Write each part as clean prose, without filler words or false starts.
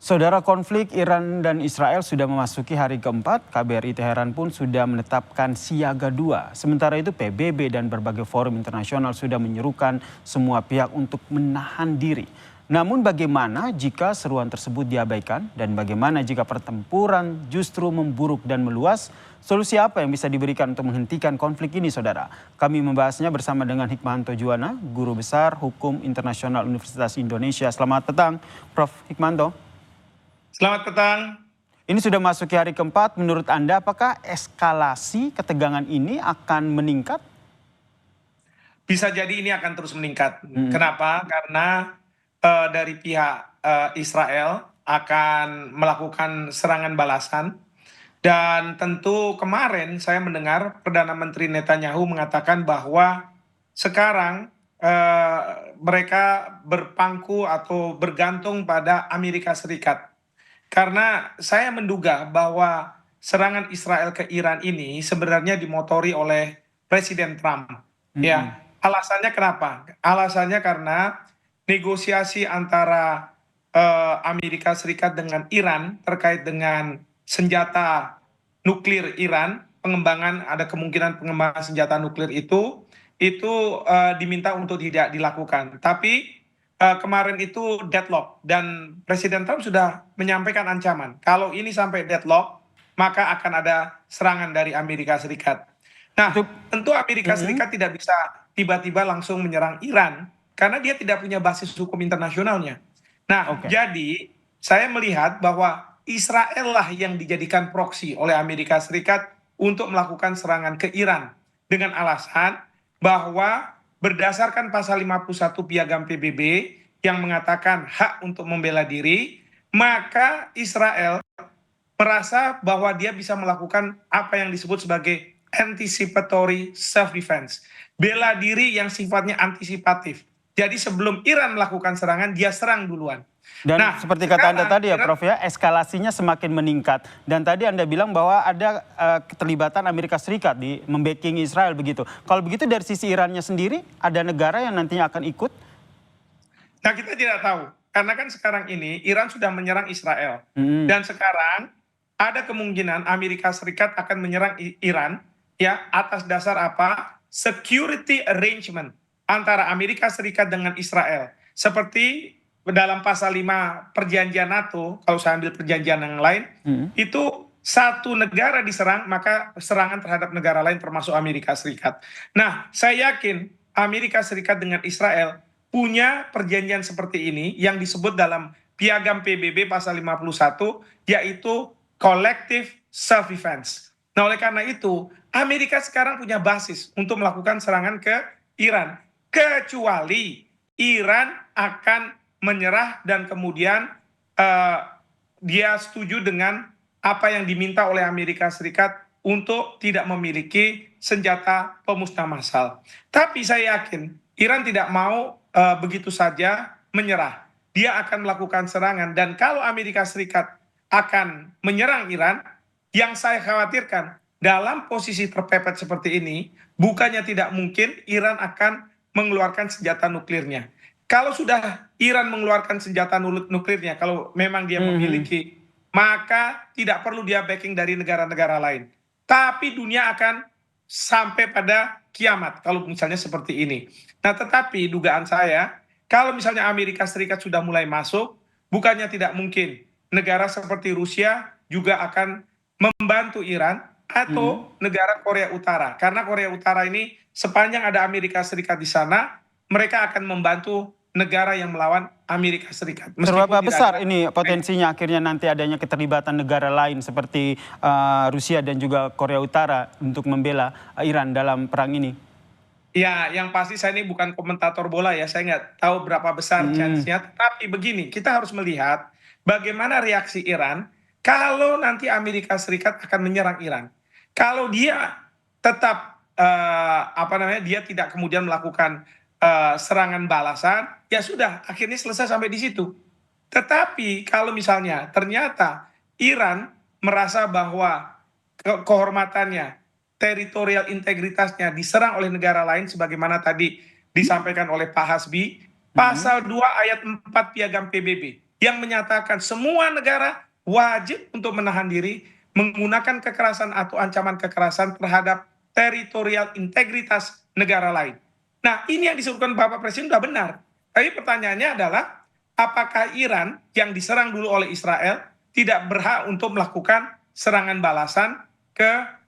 Saudara, konflik Iran dan Israel sudah memasuki hari keempat. KBRI Teheran pun sudah menetapkan siaga 2. Sementara itu PBB dan berbagai forum internasional sudah menyerukan semua pihak untuk menahan diri. Namun bagaimana jika seruan tersebut diabaikan dan bagaimana jika pertempuran justru memburuk dan meluas? Solusi apa yang bisa diberikan untuk menghentikan konflik ini, saudara? Kami membahasnya bersama dengan Hikmanto Juwana, Guru Besar Hukum Internasional Universitas Indonesia. Selamat petang, Prof. Hikmanto. Selamat petang. Ini sudah masuki hari keempat. Menurut Anda, apakah eskalasi ketegangan ini akan meningkat? Bisa jadi ini akan terus meningkat. Kenapa? Karena dari pihak Israel akan melakukan serangan balasan. Dan tentu kemarin saya mendengar Perdana Menteri Netanyahu mengatakan bahwa sekarang mereka berpangku atau bergantung pada Amerika Serikat. Karena saya menduga bahwa serangan Israel ke Iran ini sebenarnya dimotori oleh Presiden Trump. Ya, alasannya kenapa? Alasannya karena negosiasi antara Amerika Serikat dengan Iran terkait dengan senjata nuklir Iran, pengembangan ada kemungkinan pengembangan senjata nuklir itu diminta untuk tidak dilakukan. Tapi kemarin itu deadlock dan Presiden Trump sudah menyampaikan ancaman. Kalau ini sampai deadlock, maka akan ada serangan dari Amerika Serikat. Nah, tentu Amerika Serikat tidak bisa tiba-tiba langsung menyerang Iran karena dia tidak punya basis hukum internasionalnya. Nah, jadi saya melihat bahwa Israel lah yang dijadikan proksi oleh Amerika Serikat untuk melakukan serangan ke Iran dengan alasan bahwa berdasarkan pasal 51 Piagam PBB yang mengatakan hak untuk membela diri, maka Israel merasa bahwa dia bisa melakukan apa yang disebut sebagai anticipatory self-defense. Bela diri yang sifatnya antisipatif. Jadi sebelum Iran melakukan serangan, dia serang duluan. Dan seperti kata Anda tadi ya Prof ya, eskalasinya semakin meningkat. Dan tadi Anda bilang bahwa ada keterlibatan Amerika Serikat di membacking Israel begitu. Kalau begitu dari sisi Irannya sendiri, ada negara yang nantinya akan ikut? Nah, kita tidak tahu. Karena kan sekarang ini Iran sudah menyerang Israel. Dan sekarang ada kemungkinan Amerika Serikat akan menyerang Iran ya atas dasar apa? Security arrangement antara Amerika Serikat dengan Israel. Seperti dalam pasal 5 perjanjian NATO, kalau saya ambil perjanjian yang lain, itu satu negara diserang, maka serangan terhadap negara lain termasuk Amerika Serikat. Nah, saya yakin Amerika Serikat dengan Israel punya perjanjian seperti ini yang disebut dalam Piagam PBB pasal 51, yaitu collective self-defense. Nah, oleh karena itu, Amerika sekarang punya basis untuk melakukan serangan ke Iran. Kecuali Iran akan menyerah dan kemudian dia setuju dengan apa yang diminta oleh Amerika Serikat untuk tidak memiliki senjata pemusnah massal. Tapi saya yakin Iran tidak mau begitu saja menyerah. Dia akan melakukan serangan dan kalau Amerika Serikat akan menyerang Iran, yang saya khawatirkan dalam posisi terpepet seperti ini, bukannya tidak mungkin Iran akan mengeluarkan senjata nuklirnya. Kalau sudah Iran mengeluarkan senjata nuklirnya, kalau memang dia memiliki, maka tidak perlu dia backing dari negara-negara lain. Tapi dunia akan sampai pada kiamat kalau misalnya seperti ini. Nah, tetapi dugaan saya, kalau misalnya Amerika Serikat sudah mulai masuk, bukannya tidak mungkin negara seperti Rusia juga akan membantu Iran atau negara Korea Utara. Karena Korea Utara ini sepanjang ada Amerika Serikat di sana, mereka akan membantu negara yang melawan Amerika Serikat. Seberapa besar ini potensinya akhirnya nanti adanya keterlibatan negara lain seperti Rusia dan juga Korea Utara untuk membela Iran dalam perang ini? Ya, yang pasti saya ini bukan komentator bola ya, saya nggak tahu berapa besar chance-nya. Tapi begini, kita harus melihat bagaimana reaksi Iran kalau nanti Amerika Serikat akan menyerang Iran. Kalau dia tetap dia tidak kemudian melakukan serangan balasan, ya sudah, akhirnya selesai sampai di situ. Tetapi kalau misalnya ternyata Iran merasa bahwa kehormatannya, teritorial integritasnya diserang oleh negara lain, sebagaimana tadi disampaikan oleh Pak Hasbi, pasal 2 ayat 4 Piagam PBB, yang menyatakan semua negara wajib untuk menahan diri menggunakan kekerasan atau ancaman kekerasan terhadap teritorial integritas negara lain. Nah, ini yang disebutkan Bapak Presiden sudah benar. Tapi pertanyaannya adalah, apakah Iran yang diserang dulu oleh Israel tidak berhak untuk melakukan serangan balasan ke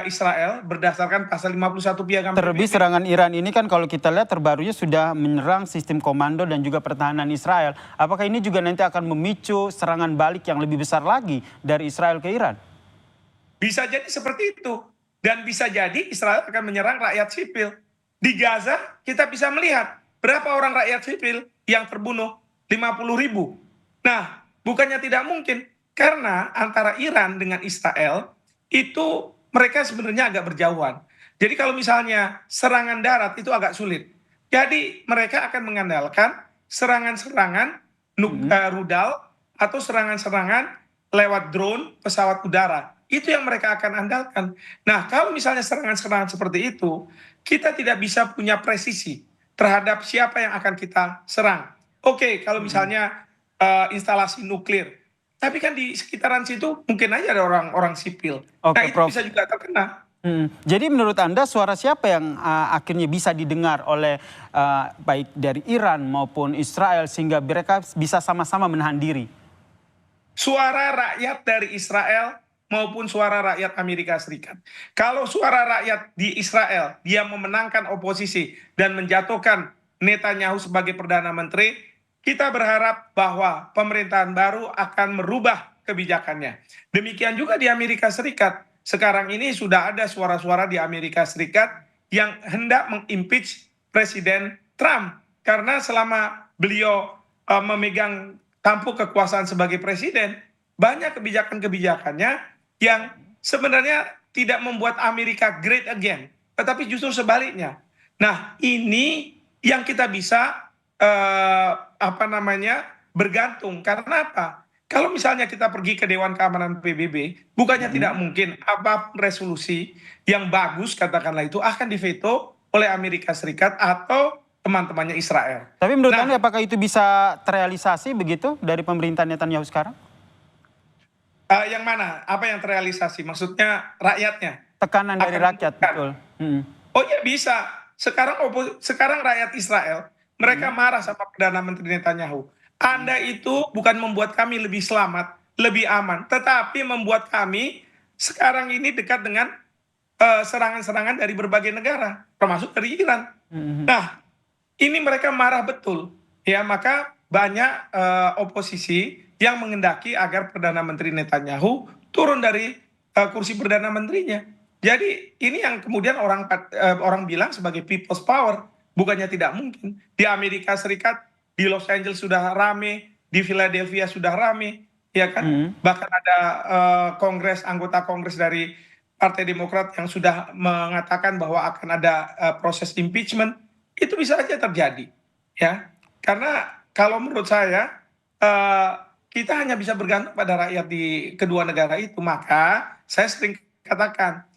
Israel berdasarkan pasal 51 Piagam Terlebih PBB? serangan Iran ini kan kalau kita lihat terbarunya sudah menyerang sistem komando dan juga pertahanan Israel. Apakah ini juga nanti akan memicu serangan balik yang lebih besar lagi dari Israel ke Iran? Bisa jadi seperti itu. Dan bisa jadi Israel akan menyerang rakyat sipil. Di Gaza kita bisa melihat berapa orang rakyat sipil yang terbunuh, 50.000. Nah, bukannya tidak mungkin. Karena antara Iran dengan Israel itu mereka sebenarnya agak berjauhan. Jadi kalau misalnya serangan darat itu agak sulit. Jadi mereka akan mengandalkan serangan-serangan rudal atau serangan-serangan lewat drone, pesawat udara. Itu yang mereka akan andalkan. Nah, kalau misalnya serangan-serangan seperti itu, kita tidak bisa punya presisi terhadap siapa yang akan kita serang. Oke, kalau misalnya instalasi nuklir, tapi kan di sekitaran situ mungkin aja ada orang-orang sipil. Nah, Oke, itu Prof. bisa juga terkena. Jadi menurut Anda suara siapa yang akhirnya bisa didengar oleh baik dari Iran maupun Israel sehingga mereka bisa sama-sama menahan diri? Suara rakyat dari Israel maupun suara rakyat Amerika Serikat. Kalau suara rakyat di Israel, dia memenangkan oposisi dan menjatuhkan Netanyahu sebagai Perdana Menteri, kita berharap bahwa pemerintahan baru akan merubah kebijakannya. Demikian juga di Amerika Serikat. Sekarang ini sudah ada suara-suara di Amerika Serikat yang hendak mengimpeach Presiden Trump. Karena selama beliau memegang tampuk kekuasaan sebagai presiden, banyak kebijakan-kebijakannya yang sebenarnya tidak membuat Amerika great again, tetapi justru sebaliknya. Nah, ini yang kita bisa bergantung. Karena apa? Kalau misalnya kita pergi ke Dewan Keamanan PBB, bukannya tidak mungkin apapun resolusi yang bagus, katakanlah itu akan diveto oleh Amerika Serikat atau teman-temannya Israel. Tapi menurut Nah, Anda apakah itu bisa terrealisasi begitu dari pemerintahan Netanyahu sekarang? yang mana? Apa yang terrealisasi? Maksudnya rakyatnya Tekanan dari akan rakyat, menentukan. betul. Oh ya bisa. Sekarang rakyat Israel mereka marah sama Perdana Menteri Netanyahu. Anda itu bukan membuat kami lebih selamat, lebih aman, tetapi membuat kami sekarang ini dekat dengan serangan-serangan dari berbagai negara, termasuk dari Iran. Nah, ini mereka marah betul. Ya, maka banyak oposisi yang mengendaki agar Perdana Menteri Netanyahu turun dari kursi Perdana Menterinya. Jadi ini yang kemudian orang bilang sebagai people's power, bukannya tidak mungkin. Di Amerika Serikat, di Los Angeles sudah rame, di Philadelphia sudah rame, ya kan? Bahkan ada anggota Kongres dari Partai Demokrat yang sudah mengatakan bahwa akan ada proses impeachment. Itu bisa saja terjadi, ya. Karena kalau menurut saya kita hanya bisa bergantung pada rakyat di kedua negara itu. Maka saya sering katakan,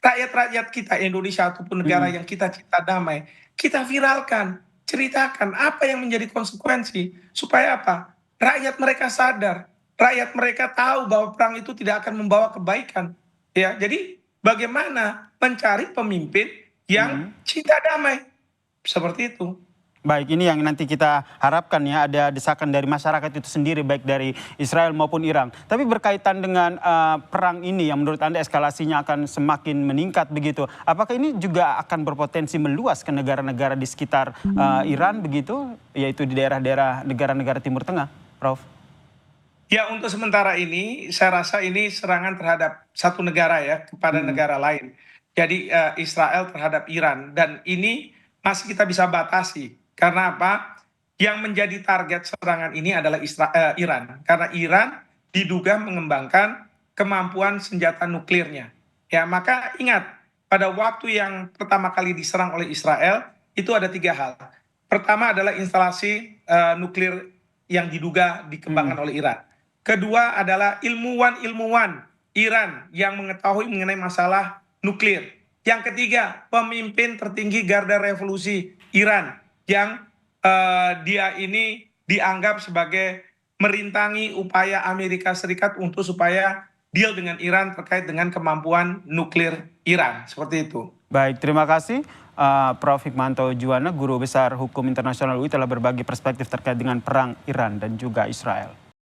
rakyat-rakyat kita Indonesia ataupun negara yang kita cinta damai, kita viralkan, ceritakan apa yang menjadi konsekuensi, supaya apa? Rakyat mereka sadar, rakyat mereka tahu bahwa perang itu tidak akan membawa kebaikan. Ya, jadi bagaimana mencari pemimpin yang cinta damai, seperti itu. Baik, ini yang nanti kita harapkan ya, ada desakan dari masyarakat itu sendiri, baik dari Israel maupun Iran. Tapi berkaitan dengan perang ini yang menurut Anda eskalasinya akan semakin meningkat begitu, apakah ini juga akan berpotensi meluas ke negara-negara di sekitar Iran begitu, yaitu di daerah-daerah negara-negara Timur Tengah, Prof? Ya, untuk sementara ini saya rasa ini serangan terhadap satu negara ya, kepada negara lain. Jadi Israel terhadap Iran, dan ini masih kita bisa batasi. Karena apa? Yang menjadi target serangan ini adalah Iran. Karena Iran diduga mengembangkan kemampuan senjata nuklirnya. Ya, maka ingat, pada waktu yang pertama kali diserang oleh Israel, itu ada 3 hal. Pertama adalah instalasi nuklir yang diduga dikembangkan oleh Iran. Kedua adalah ilmuwan-ilmuwan Iran yang mengetahui mengenai masalah nuklir. Yang ketiga, pemimpin tertinggi Garda Revolusi Iran yang dia ini dianggap sebagai merintangi upaya Amerika Serikat untuk supaya deal dengan Iran terkait dengan kemampuan nuklir Iran. Seperti itu. Baik, terima kasih Prof. Hikmanto Juwana, Guru Besar Hukum Internasional UI telah berbagi perspektif terkait dengan perang Iran dan juga Israel.